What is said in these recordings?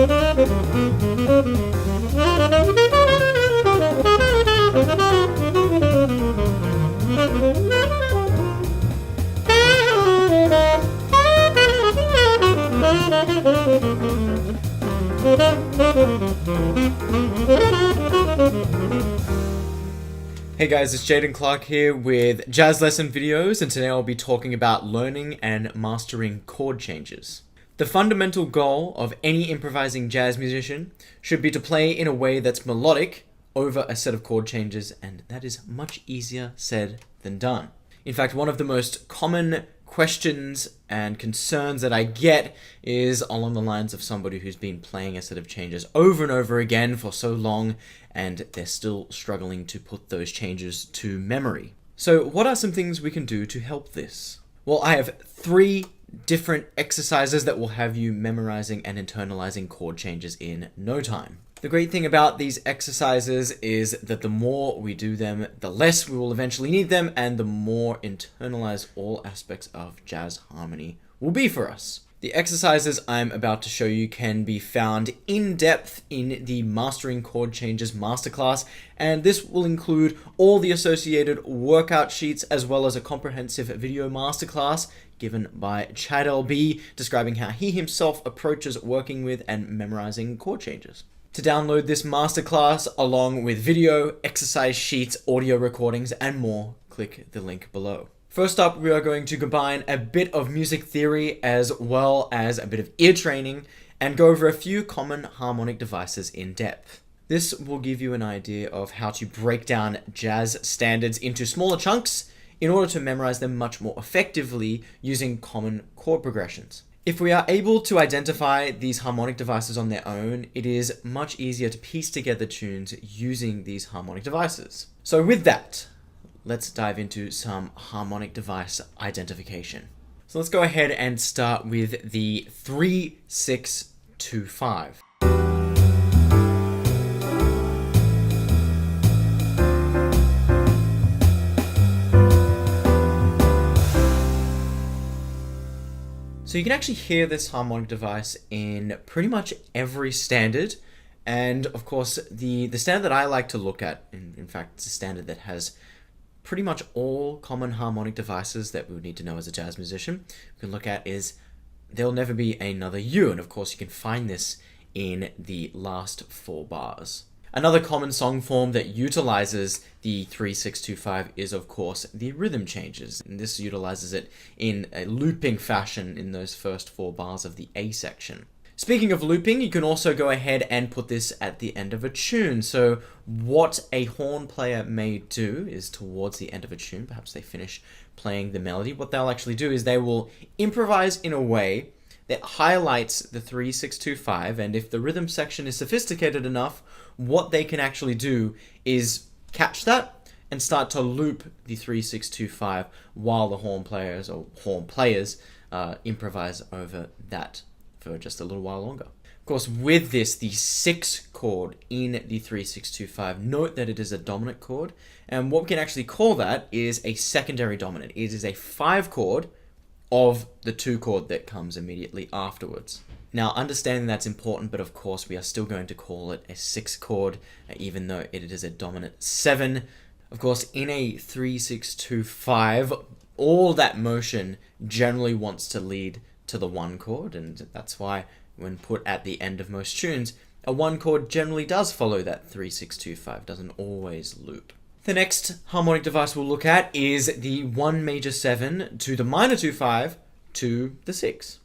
Hey guys, it's Jayden Clark here with jazz lesson videos, and today I'll be talking about learning and mastering chord changes. The fundamental goal of any improvising jazz musician should be to play in a way that's melodic over a set of chord changes, and that is much easier said than done. In fact, one of the most common questions and concerns that I get is along the lines of somebody who's been playing a set of changes over and over again for so long, and they're still struggling to put those changes to memory. So what are some things we can do to help this? Well, I have 3 different exercises that will have you memorizing and internalizing chord changes in no time. The great thing about these exercises is that the more we do them, the less we will eventually need them, and the more internalized all aspects of jazz harmony will be for us. The exercises I'm about to show you can be found in depth in the Mastering Chord Changes Masterclass, and this will include all the associated workout sheets as well as a comprehensive video masterclass given by Chad LB describing how he himself approaches working with and memorizing chord changes. To download this masterclass along with video, exercise sheets, audio recordings, and more, click the link below. First up, we are going to combine a bit of music theory as well as a bit of ear training and go over a few common harmonic devices in depth. This will give you an idea of how to break down jazz standards into smaller chunks in order to memorize them much more effectively using common chord progressions. If we are able to identify these harmonic devices on their own, it is much easier to piece together tunes using these harmonic devices. So with that, let's dive into some harmonic device identification. So let's go ahead and start with the 3-6-2-5. So you can actually hear this harmonic device in pretty much every standard. And of course, the standard that I like to look at, in fact, it's a standard that has pretty much all common harmonic devices that we would need to know as a jazz musician, we can look at is There'll Never Be Another You. And of course, you can find this in the last 4 bars. Another common song form that utilizes the 3-6-2-5 is, of course, the rhythm changes. And this utilizes it in a looping fashion in those first 4 bars of the A section. Speaking of looping, you can also go ahead and put this at the end of a tune. So what a horn player may do is towards the end of a tune, perhaps they finish playing the melody, what they'll actually do is they will improvise in a way that highlights the 3-6-2-5, and if the rhythm section is sophisticated enough, what they can actually do is catch that and start to loop the 3-6-2-5 while the horn players improvise over that for just a little while longer. Of course, with this, the 6 chord in the 3-6-2-5, note that it is a dominant chord, and what we can actually call that is a secondary dominant. It is a 5 chord of the 2 chord that comes immediately afterwards. Now, understanding that's important, but of course we are still going to call it a 6 chord, even though it is a dominant 7. Of course, in a 3-6-2-5, all that motion generally wants to lead to the 1 chord, and that's why when put at the end of most tunes, a 1 chord generally does follow that 3-6-2-5, doesn't always loop. The next harmonic device we'll look at is the 1 major 7 to the minor 2-5 to the 6.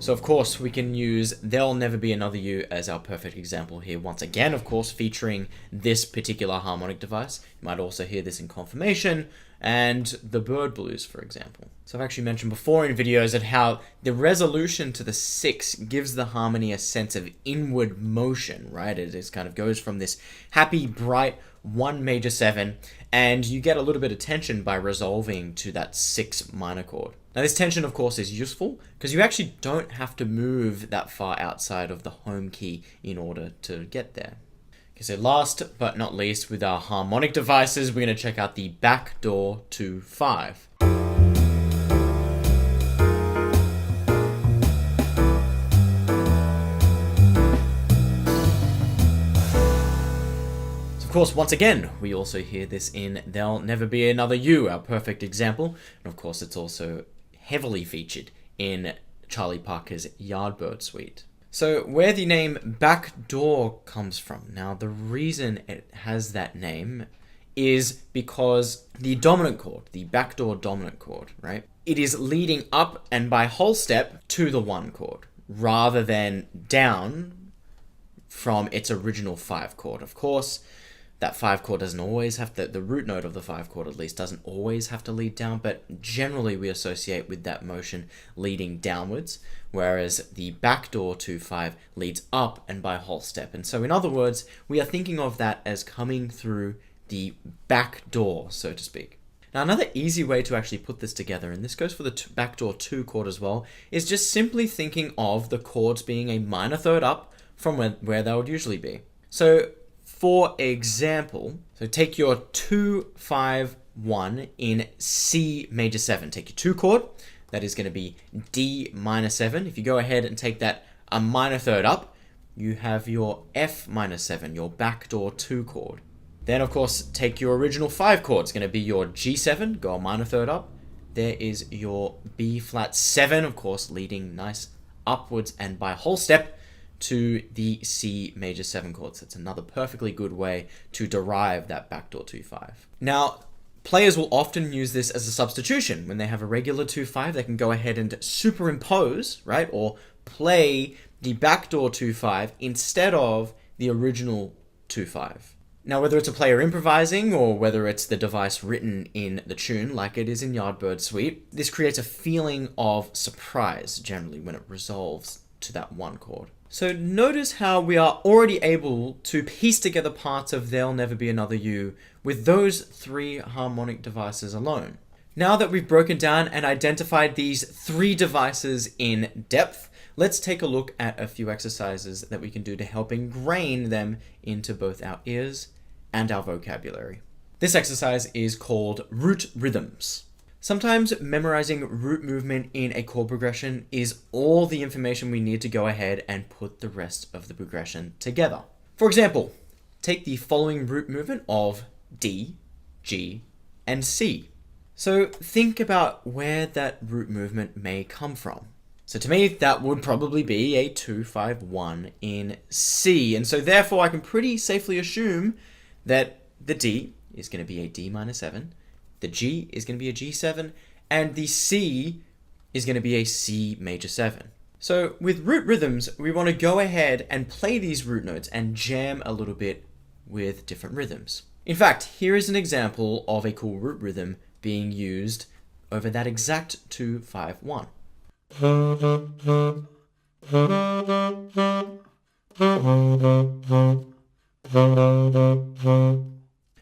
So of course we can use There'll Never Be Another You as our perfect example here. Once again, of course, featuring this particular harmonic device. You might also hear this in Confirmation and the Bird Blues, for example. So I've actually mentioned before in videos at how the resolution to the 6 gives the harmony a sense of inward motion, right? It just kind of goes from this happy, bright 1 major 7, and you get a little bit of tension by resolving to that 6 minor chord. Now this tension, of course, is useful because you actually don't have to move that far outside of the home key in order to get there. Okay, so last but not least, with our harmonic devices, we're going to check out the backdoor 2-5. Of course, once again, we also hear this in There'll Never Be Another You, our perfect example. And of course, it's also heavily featured in Charlie Parker's Yardbird Suite. So where the name backdoor comes from, now the reason it has that name is because the dominant chord, the backdoor dominant chord, right? It is leading up and by whole step to the 1 chord, rather than down from its original 5 chord. Of course, that 5 chord doesn't always have to, the root note of the 5 chord at least doesn't always have to lead down, but generally we associate with that motion leading downwards, whereas the backdoor 2-5 leads up and by whole step. And so in other words, we are thinking of that as coming through the back door, so to speak. Now another easy way to actually put this together, and this goes for the backdoor 2 chord as well, is just simply thinking of the chords being a minor third up from where they would usually be. So for example, so take your 2-5-1 in C major 7. Take your 2 chord, that is going to be D minor 7. If you go ahead and take that a minor third up, you have your F minor 7, your backdoor 2 chord. Then of course, take your original 5 chord. It's going to be your G7, go a minor third up. There is your B flat 7, of course, leading nice upwards and by whole step to the C major 7 chord. So it's another perfectly good way to derive that backdoor 2-5. Now, players will often use this as a substitution. When they have a regular 2-5, they can go ahead and superimpose, right? Or play the backdoor 2-5 instead of the original 2-5. Now, whether it's a player improvising or whether it's the device written in the tune, like it is in Yardbird Suite, this creates a feeling of surprise, generally, when it resolves to that 1 chord. So notice how we are already able to piece together parts of There'll Never Be Another You with those 3 harmonic devices alone. Now that we've broken down and identified these 3 devices in depth, let's take a look at a few exercises that we can do to help ingrain them into both our ears and our vocabulary. This exercise is called root rhythms. Sometimes memorizing root movement in a chord progression is all the information we need to go ahead and put the rest of the progression together. For example, take the following root movement of D, G, and C. So think about where that root movement may come from. So to me, that would probably be a 2-5-1 in C. And so therefore, I can pretty safely assume that the D is going to be a D minor 7. The G is going to be a G7, and the C is going to be a C major 7. So with root rhythms, we want to go ahead and play these root notes and jam a little bit with different rhythms. In fact, here is an example of a cool root rhythm being used over that exact 2-5-1.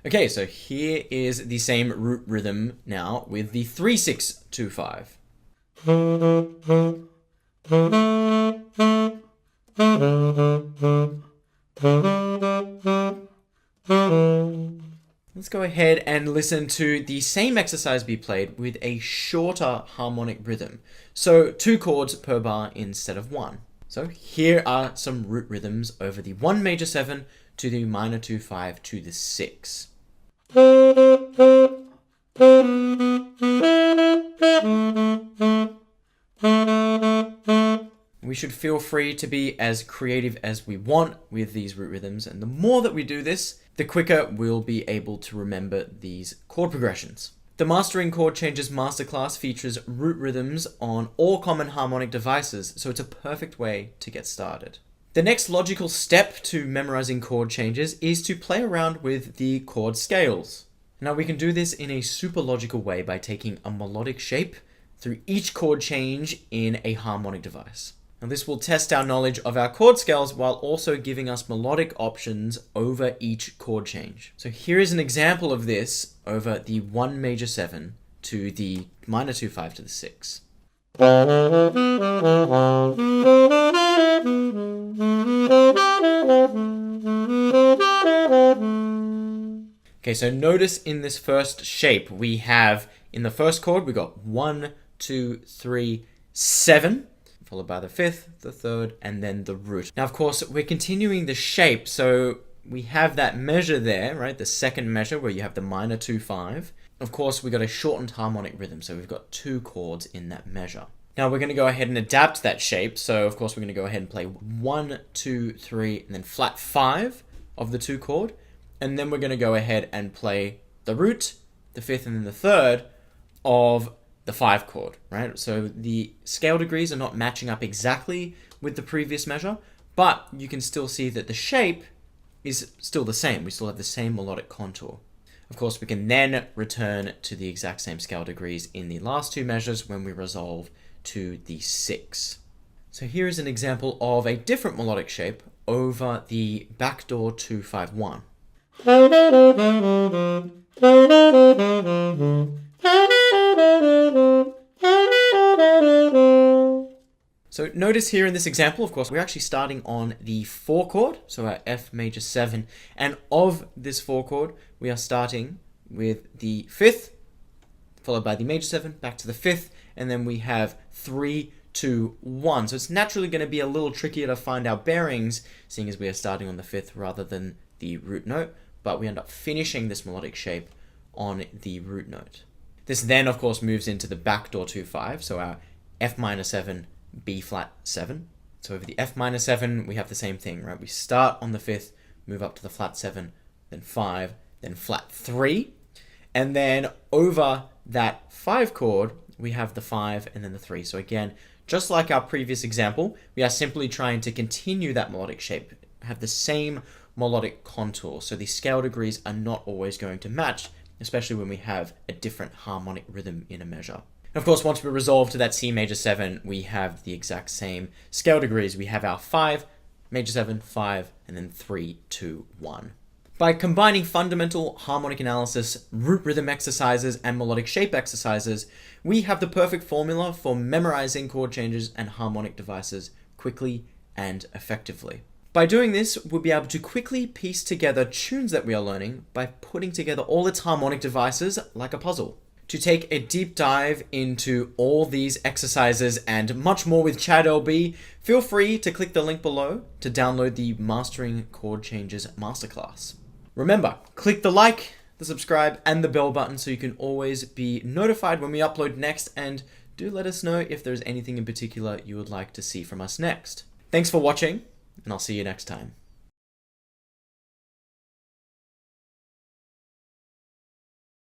Okay, so here is the same root rhythm now with the 3-6-2-5. Let's go ahead and listen to the same exercise be played with a shorter harmonic rhythm. So 2 chords per bar instead of 1. So here are some root rhythms over the 1 major 7 to the minor 2-5 to the 6. We should feel free to be as creative as we want with these root rhythms, and the more that we do this, the quicker we'll be able to remember these chord progressions. The Mastering Chord Changes Masterclass features root rhythms on all common harmonic devices, so it's a perfect way to get started. The next logical step to memorizing chord changes is to play around with the chord scales. Now we can do this in a super logical way by taking a melodic shape through each chord change in a harmonic device. Now this will test our knowledge of our chord scales while also giving us melodic options over each chord change. So here is an example of this over the 1 major 7 to the minor 2-5 to the 6. Okay, so notice in this first shape, we have, in the first chord, we got 1, 2, 3, 7, followed by the 5th, the 3rd, and then the root. Now, of course, we're continuing the shape, so we have that measure there, right? The second measure where you have the minor 2, 5. Of course, we got a shortened harmonic rhythm, so we've got 2 chords in that measure. Now we're going to go ahead and adapt that shape. So of course we're going to go ahead and play 1, 2, 3, and then flat 5 of the 2 chord. And then we're going to go ahead and play the root, the 5th, and then the 3rd of the 5 chord, right? So the scale degrees are not matching up exactly with the previous measure, but you can still see that the shape is still the same. We still have the same melodic contour. Of course, we can then return to the exact same scale degrees in the last 2 measures when we resolve to the 6. So here is an example of a different melodic shape over the backdoor 2-5-1. So notice here in this example, of course, we're actually starting on the 4 chord, so our F major 7, and of this 4 chord, we are starting with the 5th, followed by the major 7, back to the 5th, and then we have 3, 2, 1. So it's naturally going to be a little trickier to find our bearings, seeing as we are starting on the 5th rather than the root note, but we end up finishing this melodic shape on the root note. This then, of course, moves into the backdoor 2-5, so our F minor 7, B flat 7. So over the F minor 7, we have the same thing, right? We start on the 5th, move up to the flat 7, then 5, then flat 3, and then over that 5 chord, we have the 5 and then the 3. So again, just like our previous example, we are simply trying to continue that melodic shape, have the same melodic contour. So the scale degrees are not always going to match, especially when we have a different harmonic rhythm in a measure. And of course, once we resolve to that C major 7, we have the exact same scale degrees. We have our 5, major 7, 5, and then 3, 2, 1. By combining fundamental harmonic analysis, root rhythm exercises, and melodic shape exercises, we have the perfect formula for memorizing chord changes and harmonic devices quickly and effectively. By doing this, we'll be able to quickly piece together tunes that we are learning by putting together all its harmonic devices like a puzzle. To take a deep dive into all these exercises and much more with Chad LB, feel free to click the link below to download the Mastering Chord Changes Masterclass. Remember, click the like, the subscribe, and the bell button so you can always be notified when we upload next, and do let us know if there's anything in particular you would like to see from us next. Thanks for watching, and I'll see you next time.